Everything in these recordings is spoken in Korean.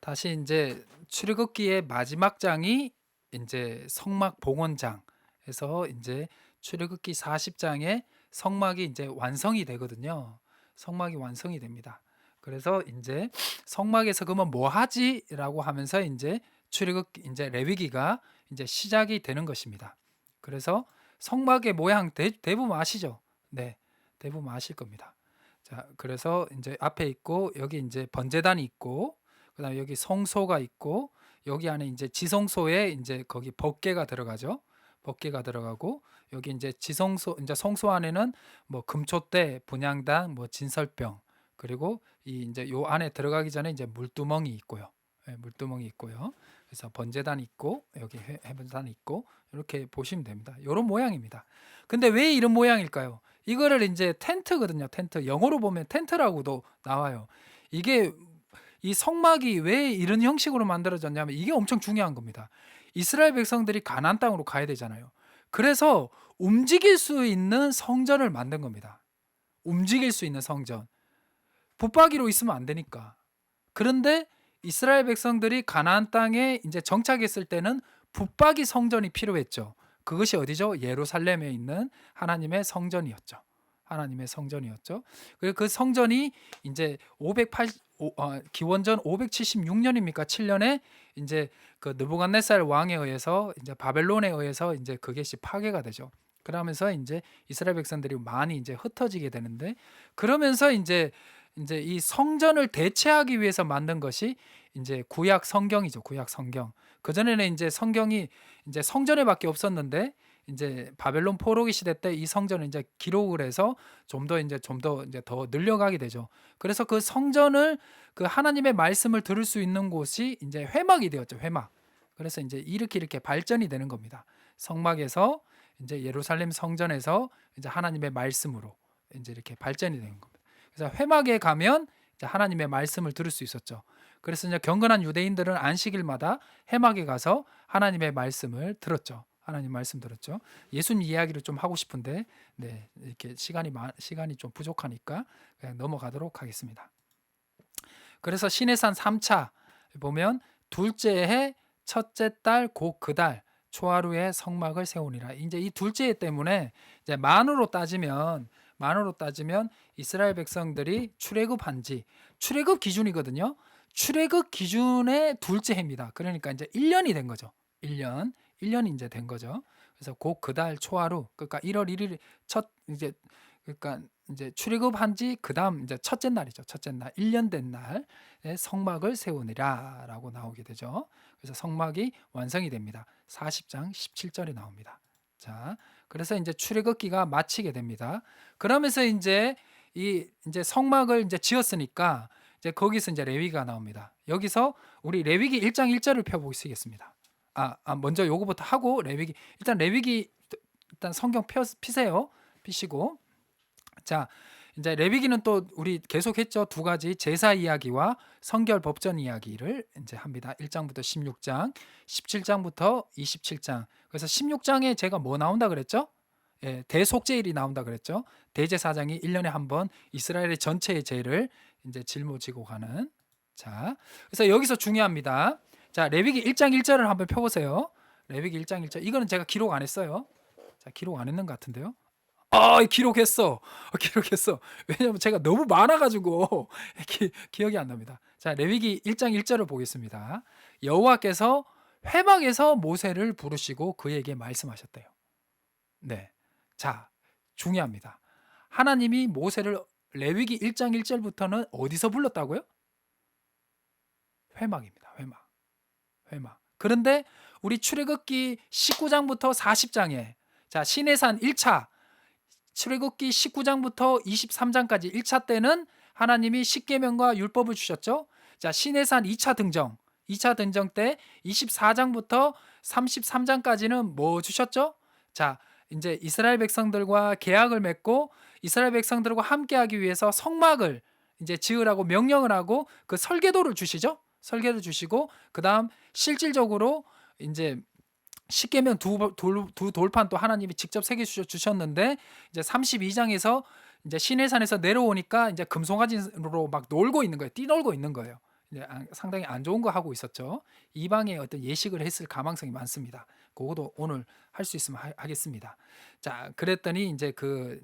다시 이제 출애굽기의 마지막 장이 이제 성막 봉헌장에서 이제 출애굽기 40장에 성막이 이제 완성이 되거든요. 성막이 완성이 됩니다. 그래서 이제 성막에서 그러면 뭐 하지라고 하면서 이제 출애굽기 이제 레위기가 이제 시작이 되는 것입니다. 그래서 성막의 모양 대부분 아시죠? 네, 대부분 아실 겁니다. 자, 그래서 이제 앞에 있고 여기 이제 번제단이 있고 그다음에 여기 성소가 있고 여기 안에 이제 지성소에 이제 거기 법궤가 들어가죠. 법궤가 들어가고 여기 이제 지성소 이제 성소 안에는 뭐 금촛대, 분향당, 뭐 진설병 그리고 이 이제 요 안에 들어가기 전에 이제 물두멍이 있고요. 예, 물두멍이 있고요. 그래서 번제단 있고 여기 해번단 있고 이렇게 보시면 됩니다. 이런 모양입니다. 근데 왜 이런 모양일까요? 이거를 이제 텐트거든요. 텐트. 영어로 보면 텐트라고도 나와요. 이게 이 성막이 왜 이런 형식으로 만들어졌냐면 이게 엄청 중요한 겁니다. 이스라엘 백성들이 가나안 땅으로 가야 되잖아요. 그래서 움직일 수 있는 성전을 만든 겁니다. 움직일 수 있는 성전. 붙박이로 있으면 안 되니까. 그런데 이스라엘 백성들이 가나안 땅에 이제 정착했을 때는 붙박이 성전이 필요했죠. 그것이 어디죠? 예루살렘에 있는 하나님의 성전이었죠. 하나님의 성전이었죠. 그리고 그 성전이 이제 580 기원전 576년입니까? 7년에 이제 그 느부갓네살 왕에 의해서 이제 바벨론에 의해서 이제 그것이 파괴가 되죠. 그러면서 이제 이스라엘 백성들이 많이 이제 흩어지게 되는데 그러면서 이제 이 성전을 대체하기 위해서 만든 것이 이제 구약 성경이죠. 구약 성경. 그전에는 이제 성경이 이제 성전에밖에 없었는데 이제 바벨론 포로기 시대 때 이 성전을 이제 기록을 해서 좀 더 더 늘려가게 되죠. 그래서 그 성전을 그 하나님의 말씀을 들을 수 있는 곳이 이제 회막이 되었죠. 회막. 그래서 이제 이렇게 발전이 되는 겁니다. 성막에서 이제 예루살렘 성전에서 이제 하나님의 말씀으로 이제 이렇게 발전이 되는 겁니다. 그래서 회막에 가면 이제 하나님의 말씀을 들을 수 있었죠. 그래서 이제 경건한 유대인들은 안식일마다 회막에 가서 하나님의 말씀을 들었죠. 하나님 말씀 들었죠. 예수님 이야기를 좀 하고 싶은데 네, 이렇게 시간이 좀 부족하니까 그냥 넘어가도록 하겠습니다. 그래서 시내산 3차 보면 둘째 해 첫째 달 곧 그 달 초하루에 성막을 세우니라. 이제 이 둘째 해 때문에 이제 만으로 따지면 이스라엘 백성들이 출애굽한 지 출애굽 기준이거든요. 출애굽 기준의 둘째 해입니다. 그러니까 이제 1년이 된 거죠. 1년이 이제 된 거죠. 그래서 곧 그 달 초하루 그러니까 1월 1일 첫 이제 그러니까 이제 출애굽한 지 그다음 이제 첫째 날이죠. 첫째 날 1년 된 날에 성막을 세우니라라고 나오게 되죠. 그래서 성막이 완성이 됩니다. 40장 17절이 나옵니다. 자, 그래서 이제 출애굽기가 마치게 됩니다. 그러면서 이제 이제 성막을 이제 지었으니까 이제 거기서 이제 레위기가 나옵니다. 여기서 우리 레위기 1장 1절을 펴 보시겠습니다. 먼저 요거부터 하고 레위기 일단 성경 피세요. 피시고 자, 이제 레위기는 또 우리 계속했죠. 두 가지 제사 이야기와 성결 법전 이야기를 이제 합니다. 1장부터 16장, 17장부터 27장. 그래서 16장에 제가 뭐 나온다 그랬죠? 예, 대속죄일이 나온다 그랬죠. 대제사장이 1년에 한 번 이스라엘의 전체의 죄를 이제 짊어지고 가는. 자, 그래서 여기서 중요합니다. 자, 레위기 1장 1절을 한번 펴보세요. 레위기 1장 1절. 이거는 제가 기록 안 했어요. 자, 기록 안 했는 것 같은데요. 기록했어. 기록했어. 왜냐면 제가 너무 많아가지고 기억이 안 납니다. 자, 레위기 1장 1절을 보겠습니다. 여호와께서 회막에서 모세를 부르시고 그에게 말씀하셨대요. 네. 자, 중요합니다. 하나님이 모세를 레위기 1장 1절부터는 어디서 불렀다고요? 회막입니다. 회막. 그런데 우리 출애굽기 19장부터 40장에 자, 시내산 1차 출애굽기 19장부터 23장까지 1차 때는 하나님이 십계명과 율법을 주셨죠. 자, 시내산 2차 등정 때 24장부터 33장까지는 뭐 주셨죠? 자, 이제 이스라엘 백성들과 계약을 맺고 이스라엘 백성들과 함께하기 위해서 성막을 이제 지으라고 명령을 하고 그 설계도를 주시죠. 설계도 주시고 그다음 실질적으로 이제 십계명 두 돌판 또 하나님이 직접 새겨 주셨는데 이제 32장에서 이제 시내산에서 내려오니까 이제 금송아지로 막 놀고 있는 거예요. 뛰놀고 있는 거예요. 이제 상당히 안 좋은 거 하고 있었죠. 이방의 어떤 예식을 했을 가망성이 많습니다. 그것도 오늘 할 수 있으면 하겠습니다. 자, 그랬더니 이제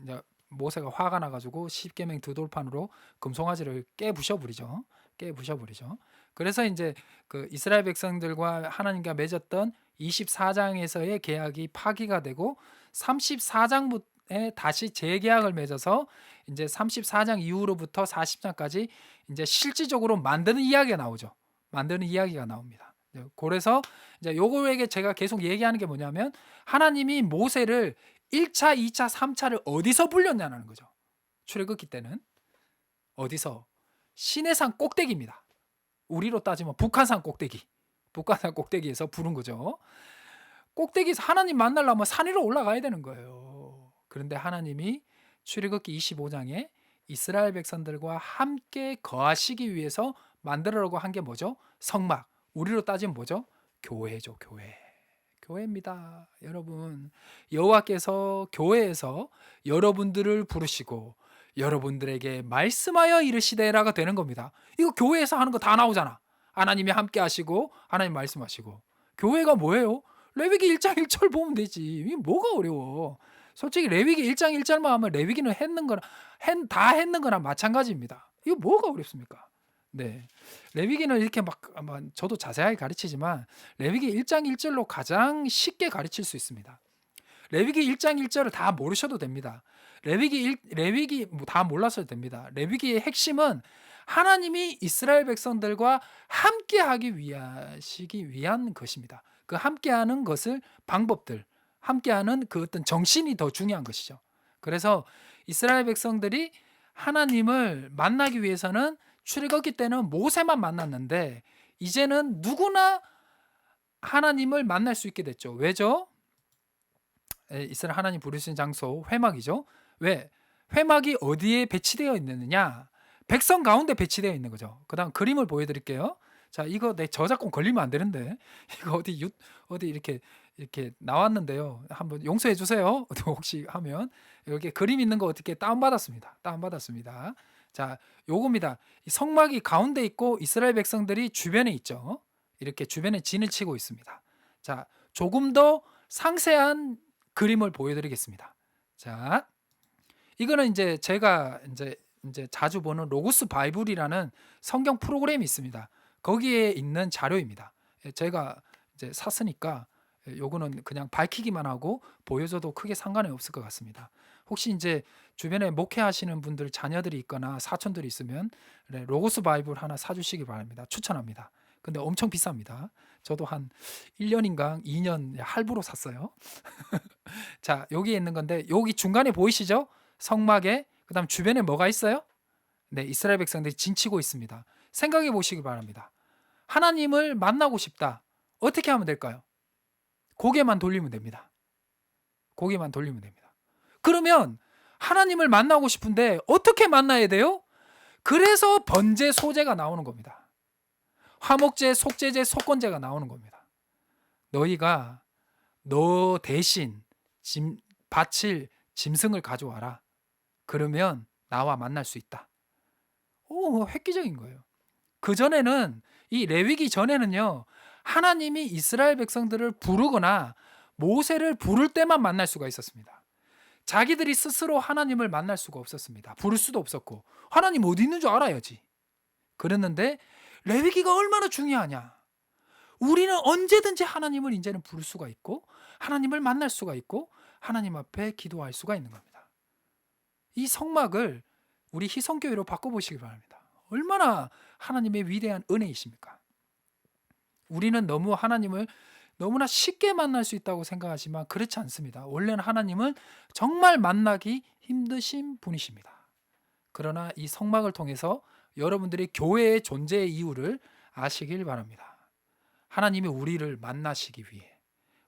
이제 모세가 화가 나가지고 십계명 두 돌판으로 금송아지를 깨부셔 버리죠. 깨부셔 버리죠. 그래서 이제 그 이스라엘 백성들과 하나님과 맺었던 24장에서의 계약이 파기가 되고 34장부에 다시 재계약을 맺어서 이제 34장 이후로부터 40장까지 이제 실질적으로 만드는 이야기가 나오죠. 만드는 이야기가 나옵니다. 그래서 이제 요거에게 제가 계속 얘기하는 게 뭐냐면 하나님이 모세를 1차, 2차, 3차를 어디서 불렸냐는 거죠. 출애굽기 때는 어디서? 시내산 꼭대기입니다. 우리로 따지면 북한산 꼭대기. 북한산 꼭대기에서 부른 거죠. 꼭대기에서 하나님 만나려면 산 위로 올라가야 되는 거예요. 그런데 하나님이 출애굽기 25장에 이스라엘 백성들과 함께 거하시기 위해서 만들으라고 한 게 뭐죠? 성막. 우리로 따지면 뭐죠? 교회죠, 교회. 교회입니다. 여러분, 여호와께서 교회에서 여러분들을 부르시고 여러분들에게 말씀하여 이르시되라가 되는 겁니다. 이거 교회에서 하는 거 다 나오잖아. 하나님이 함께 하시고 하나님 말씀하시고. 교회가 뭐예요? 레위기 1장 1절 보면 되지. 이게 뭐가 어려워. 솔직히 레위기 1장 1절만 하면 레위기는 다 했는 거나 마찬가지입니다. 이거 뭐가 어렵습니까? 네. 레위기는 이렇게 막 저도 자세하게 가르치지만 레위기 1장 1절로 가장 쉽게 가르칠 수 있습니다. 레위기 1장 1절을 다 모르셔도 됩니다. 레위기 다 몰라서도 됩니다. 레위기의 핵심은 하나님이 이스라엘 백성들과 함께하기 위한 것입니다. 그 함께하는 것을 방법들, 함께하는 그 어떤 정신이 더 중요한 것이죠. 그래서 이스라엘 백성들이 하나님을 만나기 위해서는 출애굽기 때는 모세만 만났는데 이제는 누구나 하나님을 만날 수 있게 됐죠. 왜죠? 이스라엘 하나님 부르신 장소 회막이죠. 왜? 회막이 어디에 배치되어 있느냐? 백성 가운데 배치되어 있는 거죠. 그다음 그림을 보여드릴게요. 자, 이거 내 저작권 걸리면 안 되는데 이거 어디 이렇게 나왔는데요. 한번 용서해 주세요. 혹시 하면 여기 그림 있는 거 어떻게 다운받았습니다. 다운받았습니다. 자, 요겁니다. 이 성막이 가운데 있고 이스라엘 백성들이 주변에 있죠. 이렇게 주변에 진을 치고 있습니다. 자, 조금 더 상세한 그림을 보여드리겠습니다. 자, 이거는 이제 제가 이제 자주 보는 로고스 바이블이라는 성경 프로그램이 있습니다. 거기에 있는 자료입니다. 제가 이제 샀으니까 요거는 그냥 밝히기만 하고 보여줘도 크게 상관이 없을 것 같습니다. 혹시 이제 주변에 목회하시는 분들 자녀들이 있거나 사촌들이 있으면 로고스 바이블 하나 사주시기 바랍니다. 추천합니다. 근데 엄청 비쌉니다. 저도 한 1년인가 2년 할부로 샀어요. 자, 여기 있는 건데 여기 중간에 보이시죠? 성막에 그다음 주변에 뭐가 있어요? 네, 이스라엘 백성들이 진치고 있습니다. 생각해 보시기 바랍니다. 하나님을 만나고 싶다. 어떻게 하면 될까요? 고개만 돌리면 됩니다. 고개만 돌리면 됩니다. 그러면 하나님을 만나고 싶은데 어떻게 만나야 돼요? 그래서 번제 소제가 나오는 겁니다. 화목제, 속죄제, 속건제가 나오는 겁니다. 너희가 너 대신 바칠 짐승을 가져와라. 그러면 나와 만날 수 있다. 오, 획기적인 거예요. 그전에는 이 레위기 전에는요. 하나님이 이스라엘 백성들을 부르거나 모세를 부를 때만 만날 수가 있었습니다. 자기들이 스스로 하나님을 만날 수가 없었습니다. 부를 수도 없었고 하나님 어디 있는 줄 알아야지. 그랬는데 레위기가 얼마나 중요하냐. 우리는 언제든지 하나님을 이제는 부를 수가 있고 하나님을 만날 수가 있고 하나님 앞에 기도할 수가 있는 겁니다. 이 성막을 우리 희성교회로 바꿔보시기 바랍니다. 얼마나 하나님의 위대한 은혜이십니까? 우리는 너무 하나님을 너무나 쉽게 만날 수 있다고 생각하지만 그렇지 않습니다. 원래는 하나님은 정말 만나기 힘드신 분이십니다. 그러나 이 성막을 통해서 여러분들이 교회의 존재의 이유를 아시길 바랍니다. 하나님이 우리를 만나시기 위해,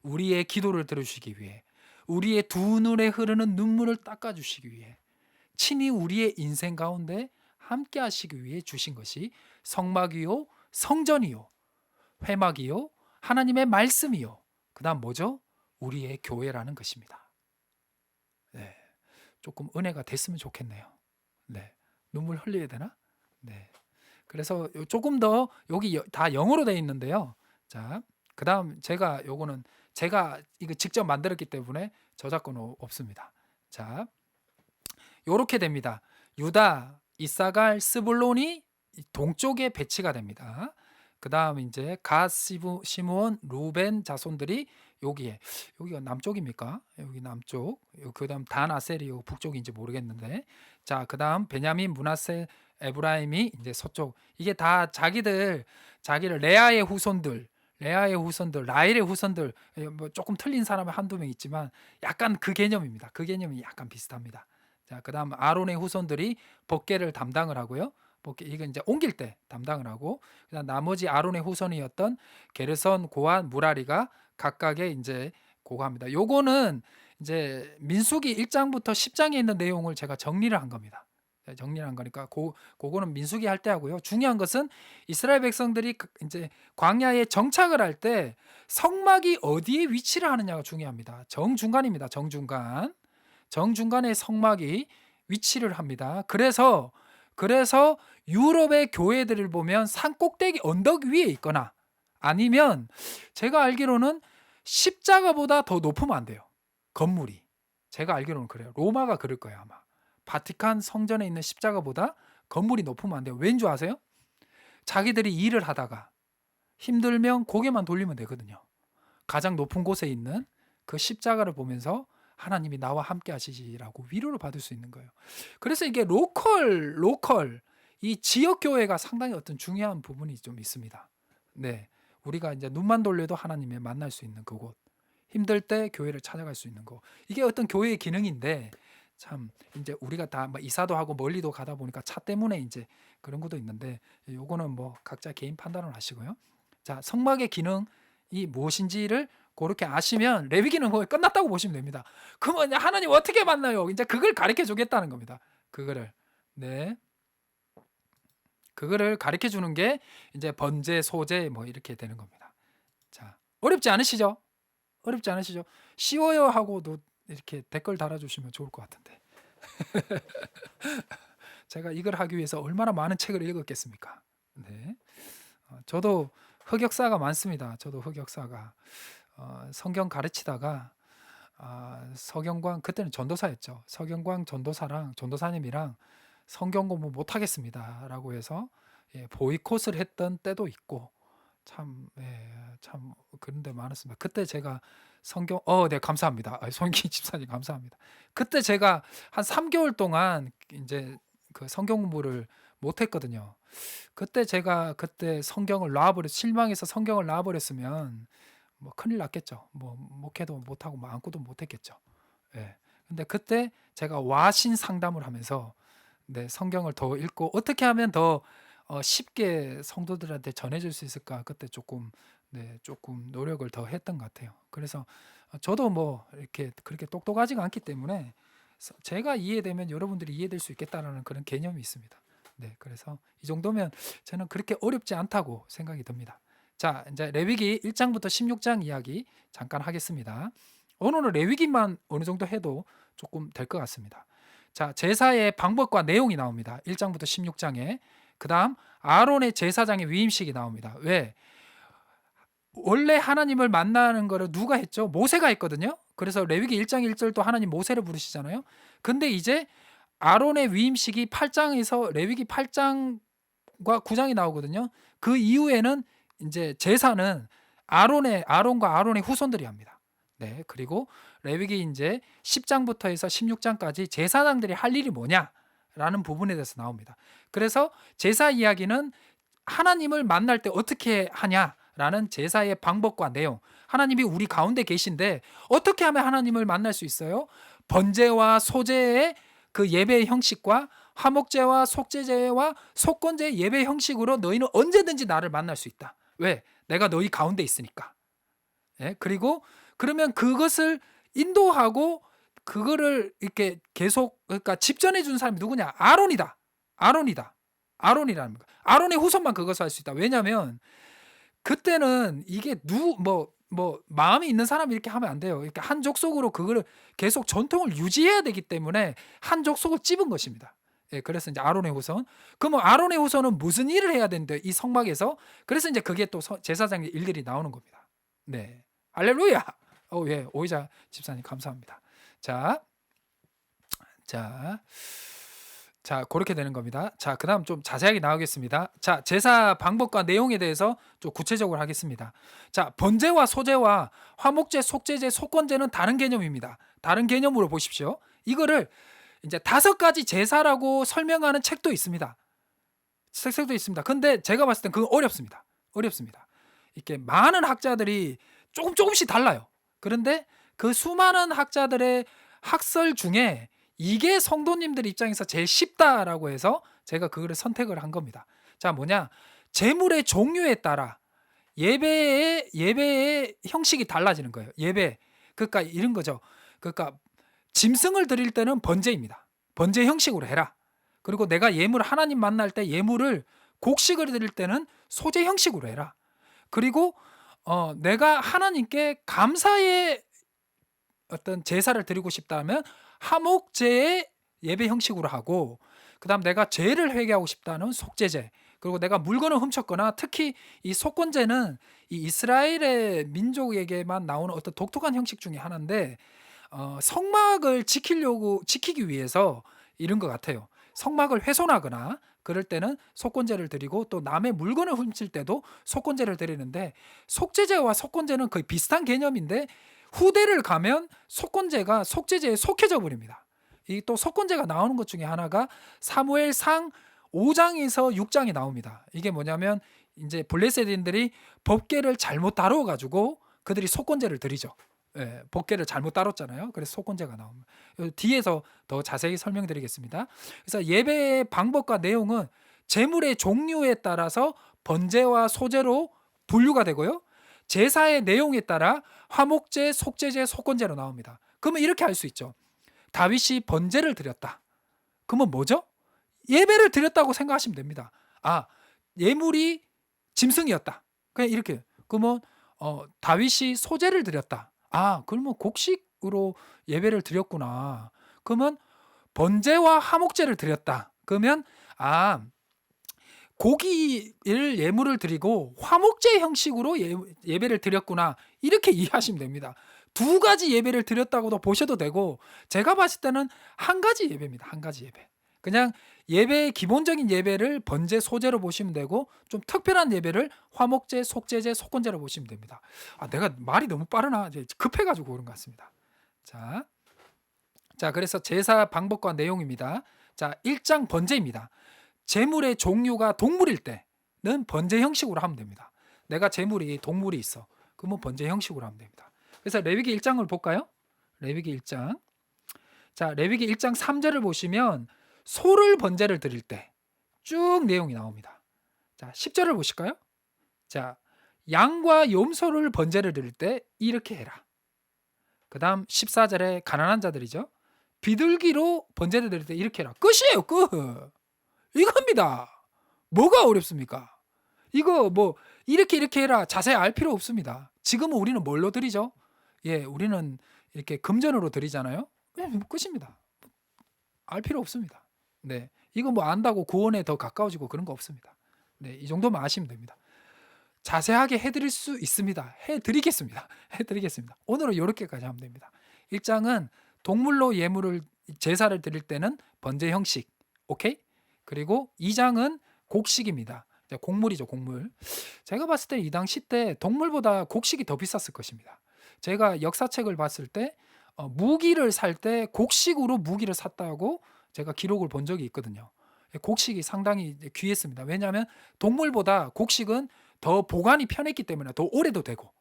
우리의 기도를 들으시기 위해, 우리의 두 눈에 흐르는 눈물을 닦아주시기 위해, 친히 우리의 인생 가운데 함께 하시기 위해 주신 것이 성막이요, 성전이요, 회막이요, 하나님의 말씀이요. 그다음 뭐죠? 우리의 교회라는 것입니다. 네, 조금 은혜가 됐으면 좋겠네요. 네, 눈물 흘려야 되나? 네. 그래서 조금 더 여기 다 영어로 되어 있는데요. 자, 그다음 제가 요거는 제가 이거 직접 만들었기 때문에 저작권 없습니다. 자, 요렇게 됩니다. 유다, 이사갈, 스불론이 동쪽에 배치가 됩니다. 그다음 이제 갓, 시므온, 루벤 자손들이 여기가 남쪽입니까? 여기 남쪽. 그다음 단, 아셀이 북쪽인지 모르겠는데. 자, 그다음 베냐민, 므낫세, 에브라임이 이제 서쪽. 이게 다 자기를 레아의 후손들, 라헬의 후손들, 뭐 조금 틀린 사람은 한두 명 있지만 약간 그 개념입니다. 그 개념이 약간 비슷합니다. 자, 그다음 아론의 후손들이 법궤를 담당을 하고요. 법궤 이건 이제 옮길 때 담당을 하고, 그다음 나머지 아론의 후손이었던 게르선, 고한, 무라리가 각각의 이제 그거 합니다. 요거는 이제 민수기 1장부터 10장에 있는 내용을 제가 정리를 한 겁니다. 정리를 한 거니까 그거는 민수기 할 때 하고요. 중요한 것은 이스라엘 백성들이 이제 광야에 정착을 할 때 성막이 어디에 위치를 하느냐가 중요합니다. 정중간입니다. 정중간에 성막이 위치를 합니다. 그래서 유럽의 교회들을 보면 산 꼭대기 언덕 위에 있거나 아니면 제가 알기로는 십자가보다 더 높으면 안 돼요. 건물이. 제가 알기로는 그래요. 로마가 그럴 거예요, 아마. 바티칸 성전에 있는 십자가보다 건물이 높으면 안 돼요. 왠 줄 아세요? 자기들이 일을 하다가 힘들면 고개만 돌리면 되거든요. 가장 높은 곳에 있는 그 십자가를 보면서 하나님이 나와 함께 하시지라고 위로를 받을 수 있는 거예요. 그래서 이게 로컬 이 지역 교회가 상당히 어떤 중요한 부분이 좀 있습니다. 네. 우리가 이제 눈만 돌려도 하나님을 만날 수 있는 그곳. 힘들 때 교회를 찾아갈 수 있는 거. 이게 어떤 교회의 기능인데 참 이제 우리가 다 이사도 하고 멀리도 가다 보니까 차 때문에 이제 그런 것도 있는데 요거는 뭐 각자 개인 판단을 하시고요. 자, 성막의 기능이 무엇인지를 그렇게 아시면 레위기는 거의 끝났다고 보시면 됩니다. 그러면 하나님 어떻게 만나요? 이제 그걸 가르쳐 주겠다는 겁니다. 그거를. 네. 그거를 가르쳐 주는 게 이제 번제, 소제 뭐 이렇게 되는 겁니다. 자, 어렵지 않으시죠? 쉬워요 하고도 이렇게 댓글 달아주시면 좋을 것 같은데. 제가 이걸 하기 위해서 얼마나 많은 책을 읽었겠습니까? 네. 저도 흑역사가 많습니다. 성경 가르치다가 서경광 그때는 전도사였죠. 서경광 전도사님이랑 성경 공부 못 하겠습니다라고 해서 보이콧을 했던 때도 있고 참 그런데 많았습니다. 그때 제가 네, 감사합니다. 손기 집사님 감사합니다. 그때 제가 한 3개월 동안 이제 그 성경 공부를 못 했거든요. 그때 성경을 실망해서 성경을 놔버렸으면 뭐 큰일 났겠죠. 뭐 목회도 못 하고 뭐 안고도 못 했겠죠. 예. 근데 그때 제가 와신 상담을 하면서 네, 성경을 더 읽고 어떻게 하면 더 쉽게 성도들한테 전해줄 수 있을까 그때 조금 노력을 더 했던 것 같아요. 그래서 저도 뭐 이렇게 그렇게 똑똑하지가 않기 때문에 제가 이해되면 여러분들이 이해될 수 있겠다라는 그런 개념이 있습니다. 네, 그래서 이 정도면 저는 그렇게 어렵지 않다고 생각이 듭니다. 자, 이제 레위기 1장부터 16장 이야기 잠깐 하겠습니다. 오늘은 레위기만 어느 정도 해도 조금 될 것 같습니다. 자, 제사의 방법과 내용이 나옵니다. 1장부터 16장에. 그다음 아론의 제사장의 위임식이 나옵니다. 왜? 원래 하나님을 만나는 거를 누가 했죠? 모세가 했거든요. 그래서 레위기 1장 1절도 하나님 모세를 부르시잖아요. 근데 이제 아론의 위임식이 8장에서 레위기 8장과 9장이 나오거든요. 그 이후에는 이제 제사는 아론과 아론의 후손들이 합니다. 네, 그리고 레위기 이제 10장부터 해서 16장까지 제사장들이 할 일이 뭐냐라는 부분에 대해서 나옵니다. 그래서 제사 이야기는 하나님을 만날 때 어떻게 하냐라는 제사의 방법과 내용. 하나님이 우리 가운데 계신데 어떻게 하면 하나님을 만날 수 있어요? 번제와 소제의 그 예배의 형식과 화목제와 속죄제와 속건제의 예배 형식으로 너희는 언제든지 나를 만날 수 있다. 왜? 내가 너희 가운데 있으니까. 예? 그리고 그러면 그것을 인도하고 그거를 이렇게 계속 그러니까 집전해 준 사람이 누구냐? 아론이라는 거야. 아론의 후손만 그것을 할 수 있다. 왜냐하면 그때는 이게 마음이 있는 사람이 이렇게 하면 안 돼요. 그러니까 한 족속으로 그거를 계속 전통을 유지해야 되기 때문에 한 족속을 찝은 것입니다. 예, 그래서 이제 아론의 후손. 그러면 아론의 후손은 무슨 일을 해야 되는데 이 성막에서? 그래서 이제 그게 또 제사장의 일들이 나오는 겁니다. 네, 할렐루야. 예, 오이자 집사님 감사합니다. 자, 자, 자, 그렇게 되는 겁니다. 자, 그다음 좀 자세하게 나오겠습니다. 자, 제사 방법과 내용에 대해서 좀 구체적으로 하겠습니다. 자, 번제와 소제와 화목제, 속제제, 속건제는 다른 개념입니다. 다른 개념으로 보십시오. 이거를 이제 5가지 제사라고 설명하는 책도 있습니다. 책도 있습니다. 근데 제가 봤을 땐 그건 어렵습니다. 어렵습니다. 이렇게 많은 학자들이 조금씩 달라요. 그런데 그 수많은 학자들의 학설 중에 이게 성도님들 입장에서 제일 쉽다라고 해서 제가 그거를 선택을 한 겁니다. 자, 뭐냐? 제물의 종류에 따라 예배의 형식이 달라지는 거예요. 예배. 그러니까 이런 거죠. 그러니까 짐승을 드릴 때는 번제입니다. 번제 형식으로 해라. 그리고 내가 예물 하나님 만날 때 예물을 곡식을 드릴 때는 소제 형식으로 해라. 그리고 내가 하나님께 감사의 어떤 제사를 드리고 싶다면 화목제의 예배 형식으로 하고, 그다음 내가 죄를 회개하고 싶다는 속죄제, 그리고 내가 물건을 훔쳤거나 특히 이 속건제는 이 이스라엘의 민족에게만 나오는 어떤 독특한 형식 중에 하나인데 성막을 지키기 위해서 이런 것 같아요. 성막을 훼손하거나 그럴 때는 속건제를 드리고 또 남의 물건을 훔칠 때도 속건제를 드리는데 속죄제와 속건제는 거의 비슷한 개념인데 후대를 가면 속건제가 속죄제에 속해져 버립니다. 이 또 속건제가 나오는 것 중에 하나가 사무엘상 5장에서 6장이 나옵니다. 이게 뭐냐면 이제 블레셋인들이 법궤를 잘못 다루어 가지고 그들이 속건제를 드리죠. 예, 법궤를 잘못 다뤘잖아요. 그래서 속건제가 나옵니다. 뒤에서 더 자세히 설명드리겠습니다. 그래서 예배의 방법과 내용은 제물의 종류에 따라서 번제와 소제로 분류가 되고요. 제사의 내용에 따라 화목제, 속죄제, 속건제로 나옵니다. 그러면 이렇게 할 수 있죠. 다윗이 번제를 드렸다. 그러면 뭐죠? 예배를 드렸다고 생각하시면 됩니다. 아, 예물이 짐승이었다. 그냥 이렇게. 그러면 다윗이 소제를 드렸다. 아, 그러면 곡식으로 예배를 드렸구나. 그러면 번제와 화목제를 드렸다. 그러면 고기를 예물을 드리고 화목제 형식으로 예배를 드렸구나. 이렇게 이해하시면 됩니다. 2가지 예배를 드렸다고도 보셔도 되고 제가 봤을 때는 한 가지 예배입니다. 한 가지 예배. 그냥 예배의 기본적인 예배를 번제, 소제로 보시면 되고 좀 특별한 예배를 화목제, 속죄제, 속건제로 보시면 됩니다. 내가 말이 너무 빠르나? 급해가지고 그런 것 같습니다. 자, 그래서 제사 방법과 내용입니다. 자, 1장 번제입니다. 제물의 종류가 동물일 때는 번제 형식으로 하면 됩니다. 내가 제물이 동물이 있어. 그러면 번제 형식으로 하면 됩니다. 그래서 레위기 1장을 볼까요? 레위기 1장. 자, 레위기 1장 3절을 보시면 소를 번제를 드릴 때 쭉 내용이 나옵니다. 자, 10절을 보실까요? 자, 양과 염소를 번제를 드릴 때 이렇게 해라. 그 다음 14절에 가난한 자들이죠. 비둘기로 번제를 드릴 때 이렇게 해라. 끝이에요, 끝. 이겁니다. 뭐가 어렵습니까? 이거 뭐 이렇게 해라 자세히 알 필요 없습니다. 지금은 우리는 뭘로 드리죠? 예, 우리는 이렇게 금전으로 드리잖아요. 끝입니다. 알 필요 없습니다. 네, 이거 뭐 안다고 구원에 더 가까워지고 그런 거 없습니다. 네, 이 정도만 아시면 됩니다. 자세하게 해드릴 수 있습니다. 해드리겠습니다. 해드리겠습니다. 오늘은 이렇게까지 하면 됩니다. 1장은 동물로 예물을 제사를 드릴 때는 번제 형식, 오케이? 그리고 2장은 곡식입니다. 곡물이죠, 곡물. 제가 봤을 때 이 당시 때 동물보다 곡식이 더 비쌌을 것입니다. 제가 역사책을 봤을 때 무기를 살 때 곡식으로 무기를 샀다고 제가 기록을 본 적이 있거든요. 곡식이 상당히 귀했습니다. 왜냐하면 동물보다 곡식은 더 보관이 편했기 때문에 더 오래도 되고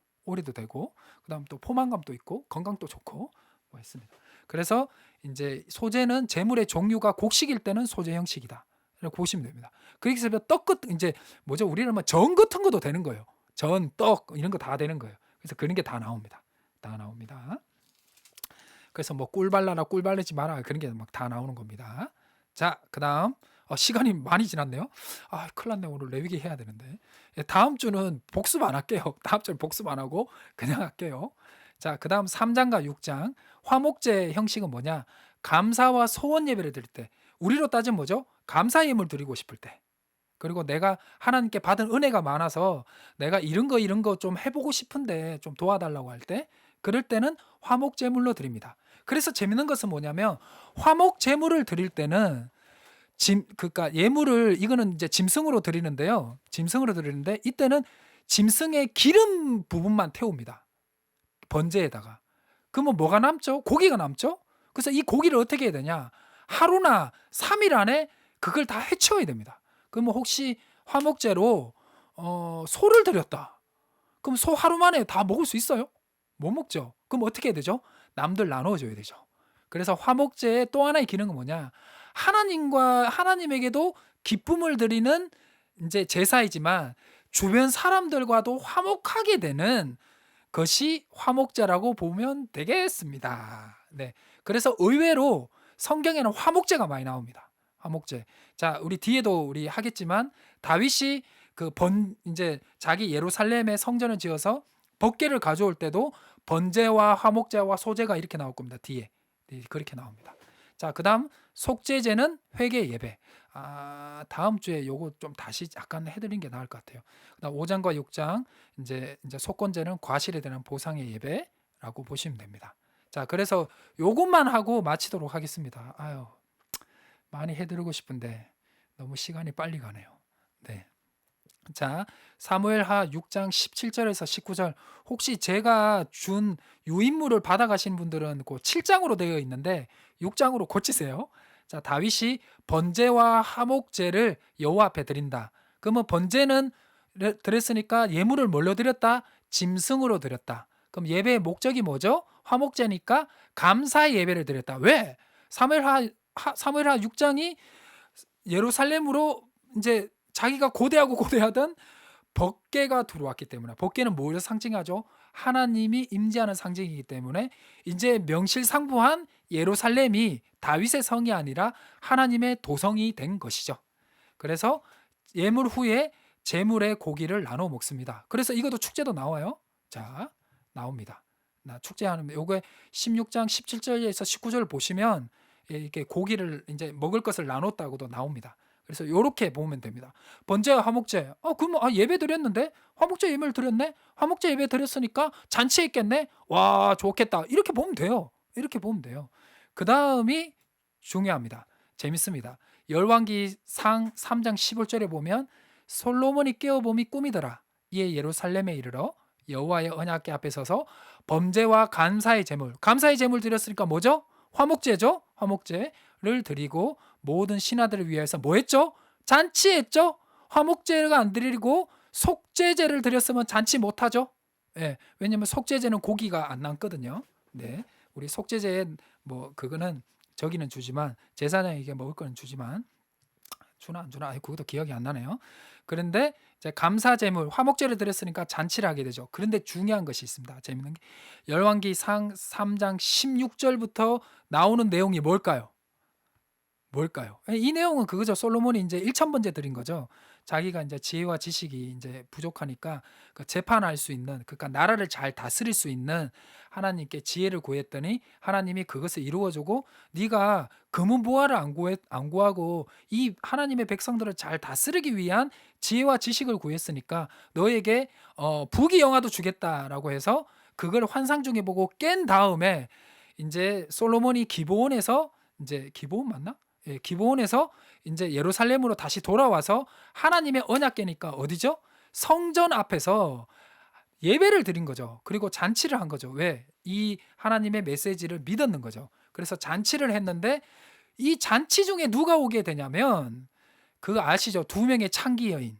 그다음 또 포만감도 있고 건강도 좋고 뭐 했습니다. 그래서 이제 소재는 제물의 종류가 곡식일 때는 소재 형식이다. 이렇게 보시면 됩니다. 그래서 이제 뭐죠? 우리는 전 같은 것도 되는 거예요. 전, 떡 이런 거 다 되는 거예요. 그래서 그런 게 다 나옵니다. 다 나옵니다. 그래서 뭐 꿀 발라라 꿀 바르지 마라 그런 게 막 다 나오는 겁니다. 자, 그다음 시간이 많이 지났네요. 큰일 났네. 오늘 레위기 해야 되는데. 다음 주는 복습 안 할게요. 다음 주는 복습 안 하고 그냥 할게요. 자, 그다음 3장과 6장 화목제 형식은 뭐냐? 감사와 소원 예배를 드릴 때 우리로 따지면 뭐죠? 감사 예물 드리고 싶을 때. 그리고 내가 하나님께 받은 은혜가 많아서 내가 이런 거 좀 해보고 싶은데 좀 도와달라고 할 때, 그럴 때는 화목 제물로 드립니다. 그래서 재밌는 것은 뭐냐면 화목 제물을 드릴 때는 그러니까 예물을 이거는 이제 짐승으로 드리는데요. 짐승으로 드리는데 이때는 짐승의 기름 부분만 태웁니다. 번제에다가. 그러면 뭐가 남죠? 고기가 남죠? 그래서 이 고기를 어떻게 해야 되냐? 하루나 3일 안에 그걸 다 해치워야 됩니다. 그러면 혹시 화목제로 소를 드렸다. 그럼 소 하루 만에 다 먹을 수 있어요? 못 먹죠. 그럼 어떻게 해야 되죠? 남들 나눠줘야 되죠. 그래서 화목제의 또 하나의 기능은 뭐냐? 하나님에게도 기쁨을 드리는 이제 제사이지만 주변 사람들과도 화목하게 되는 것이 화목제라고 보면 되겠습니다. 네. 그래서 의외로 성경에는 화목제가 많이 나옵니다. 화목제. 자, 우리 뒤에도 우리 하겠지만 다윗이 이제 자기 예루살렘에 성전을 지어서 법궤를 가져올 때도 번제와 화목제와 소제가 이렇게 나올 겁니다. 뒤에. 네, 그렇게 나옵니다. 자, 그다음 속죄제는 회개 예배. 다음 주에 요거 좀 다시 약간 해드린 게 나을 것 같아요. 그다음 5장과 6장 이제 속건제는 과실에 대한 보상의 예배라고 보시면 됩니다. 자, 그래서 요것만 하고 마치도록 하겠습니다. 아유, 많이 해드리고 싶은데 너무 시간이 빨리 가네요. 네. 자, 사무엘하 6장 17절에서 19절. 혹시 제가 준 유인물을 받아가신 분들은 그 7장으로 되어 있는데 6장으로 고치세요. 자, 다윗이 번제와 화목제를 여호와 앞에 드린다. 그러면 번제는 드렸으니까 예물을 뭘로 드렸다? 짐승으로 드렸다. 그럼 예배의 목적이 뭐죠? 화목제니까 감사 예배를 드렸다. 왜? 사무엘하 6장이 예루살렘으로 이제 자기가 고대하던 법궤가 들어왔기 때문에, 법궤는 뭘 상징하죠? 하나님이 임재하는 상징이기 때문에 이제 명실상부한 예루살렘이 다윗의 성이 아니라 하나님의 도성이 된 것이죠. 그래서 예물 후에 제물의 고기를 나눠 먹습니다. 그래서 이것도 축제도 나와요. 자, 나옵니다. 축제하는 요게 16장 17절에서 19절 보시면 이렇게 고기를 이제 먹을 것을 나눴다고도 나옵니다. 그래서 요렇게 보면 됩니다. 번제와 화목제. 그럼 예배 드렸는데 화목제 예배를 드렸네. 화목제 예배 드렸으니까 잔치했겠네. 와, 좋겠다. 이렇게 보면 돼요. 이렇게 보면 돼요. 그다음이 중요합니다. 재밌습니다. 열왕기상 3장 15절에 보면 솔로몬이 깨어봄이 꿈이더라. 이에 예루살렘에 이르러 여호와의 언약궤 앞에 서서 범죄와 감사의 제물 드렸으니까 뭐죠? 화목제죠. 화목제를 드리고 모든 신하들을 위해서 뭐 했죠? 잔치했죠. 화목제가 안 드리고 속죄제를 드렸으면 잔치 못 하죠. 예, 왜냐면 속죄제는 고기가 안 남거든요. 네, 우리 속죄제 뭐 그거는 저기는 주지만 제사장에게 먹을 거는 주지만 주나 안 주나 그것도 기억이 안 나네요. 그런데 이제 감사제물 화목제를 드렸으니까 잔치를 하게 되죠. 그런데 중요한 것이 있습니다. 재밌는 게 열왕기상 3장 16절부터 나오는 내용이 뭘까요? 이 내용은 그거죠. 솔로몬이 이제 1,000번째 드린 거죠. 자기가 이제 지혜와 지식이 이제 부족하니까 그 재판할 수 있는, 그러니까 나라를 잘 다스릴 수 있는 하나님께 지혜를 구했더니 하나님이 그것을 이루어주고 네가 금은 보화를 안 구하고 이 하나님의 백성들을 잘 다스리기 위한 지혜와 지식을 구했으니까 너에게 부귀영화도 주겠다라고 해서 그걸 환상 중에 보고 깬 다음에 이제 솔로몬이 기브온에서 이제 기브온 맞나? 예, 기브온에서 이제 예루살렘으로 다시 돌아와서 하나님의 언약궤니까 어디죠? 성전 앞에서 예배를 드린 거죠. 그리고 잔치를 한 거죠. 왜? 이 하나님의 메시지를 믿었는 거죠. 그래서 잔치를 했는데 이 잔치 중에 누가 오게 되냐면 그거 아시죠? 두 명의 창기 여인.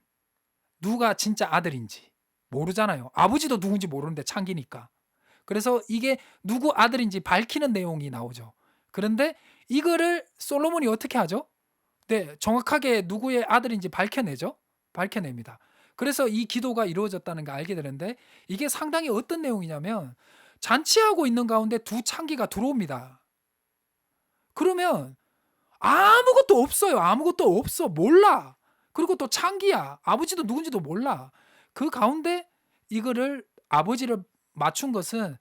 누가 진짜 아들인지 모르잖아요. 아버지도 누군지 모르는데 창기니까. 그래서 이게 누구 아들인지 밝히는 내용이 나오죠. 그런데 이거를 솔로몬이 어떻게 하죠? 네, 정확하게 누구의 아들인지 밝혀내죠. 밝혀냅니다. 그래서 이 기도가 이루어졌다는 걸 알게 되는데 이게 상당히 어떤 내용이냐면 잔치하고 있는 가운데 두 창기가 들어옵니다. 그러면 아무것도 없어요. 아무것도 없어. 몰라. 그리고 또 창기야. 아버지도 누군지도 몰라. 그 가운데 이거를 아버지를 맞춘 것은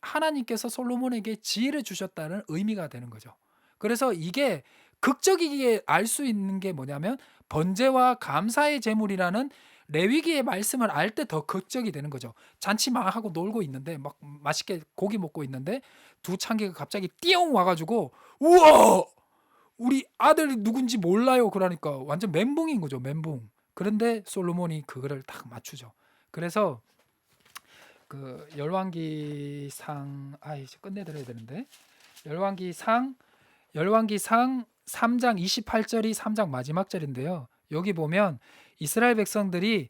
하나님께서 솔로몬에게 지혜를 주셨다는 의미가 되는 거죠. 그래서 이게 극적이게 알 수 있는 게 뭐냐면 번제와 감사의 제물이라는 레위기의 말씀을 알 때 더 극적이 되는 거죠. 잔치 막 하고 놀고 있는데 막 맛있게 고기 먹고 있는데 두 창기가 갑자기 띠용 와 가지고 "우와! 우리 아들이 누군지 몰라요." 그러니까 완전 멘붕인 거죠, 멘붕. 그런데 솔로몬이 그거를 딱 맞추죠. 그래서 그 열왕기상 이제 끝내 드려야 되는데 열왕기상 3장 28절이 3장 마지막 절인데요. 여기 보면 이스라엘 백성들이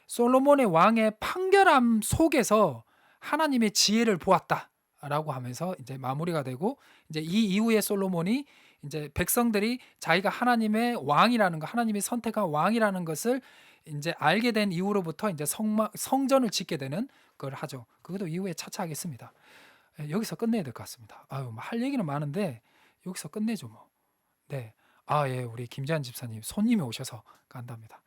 솔로몬의 왕의 판결함 속에서 하나님의 지혜를 보았다라고 하면서 이제 마무리가 되고 이제 이 이후에 솔로몬이 이제 백성들이 자기가 하나님의 왕이라는 거, 하나님이 선택한 왕이라는 것을 이제 알게 된 이후로부터 이제 성전을 짓게 되는 걸 하죠. 그것도 이후에 차차 하겠습니다. 여기서 끝내야 될 것 같습니다. 할 얘기는 많은데 여기서 끝내죠 뭐. 네. 예. 우리 김재한 집사님 손님이 오셔서 간답니다.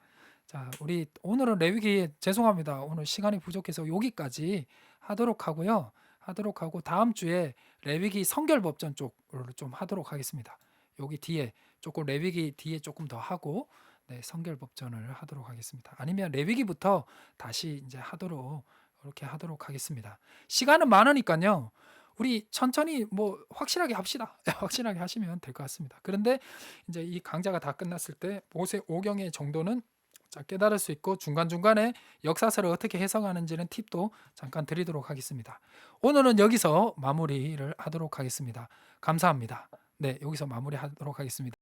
자, 우리 오늘은 레위기 죄송합니다. 오늘 시간이 부족해서 여기까지 하도록 하고요. 하도록 하고 다음 주에 레위기 성결법전 쪽으로 좀 하도록 하겠습니다. 여기 뒤에 조금 레위기 뒤에 조금 더 하고 네, 성결법전을 하도록 하겠습니다. 아니면 레위기부터 다시 이제 하도록 이렇게 하도록 하겠습니다. 시간은 많으니까요. 우리 천천히 뭐 확실하게 합시다. 확실하게 하시면 될 것 같습니다. 그런데 이제 이 강좌가 다 끝났을 때 모세 오경의 정도는 깨달을 수 있고 중간중간에 역사서를 어떻게 해석하는지는 팁도 잠깐 드리도록 하겠습니다. 오늘은 여기서 마무리를 하도록 하겠습니다. 감사합니다. 네, 여기서 마무리하도록 하겠습니다.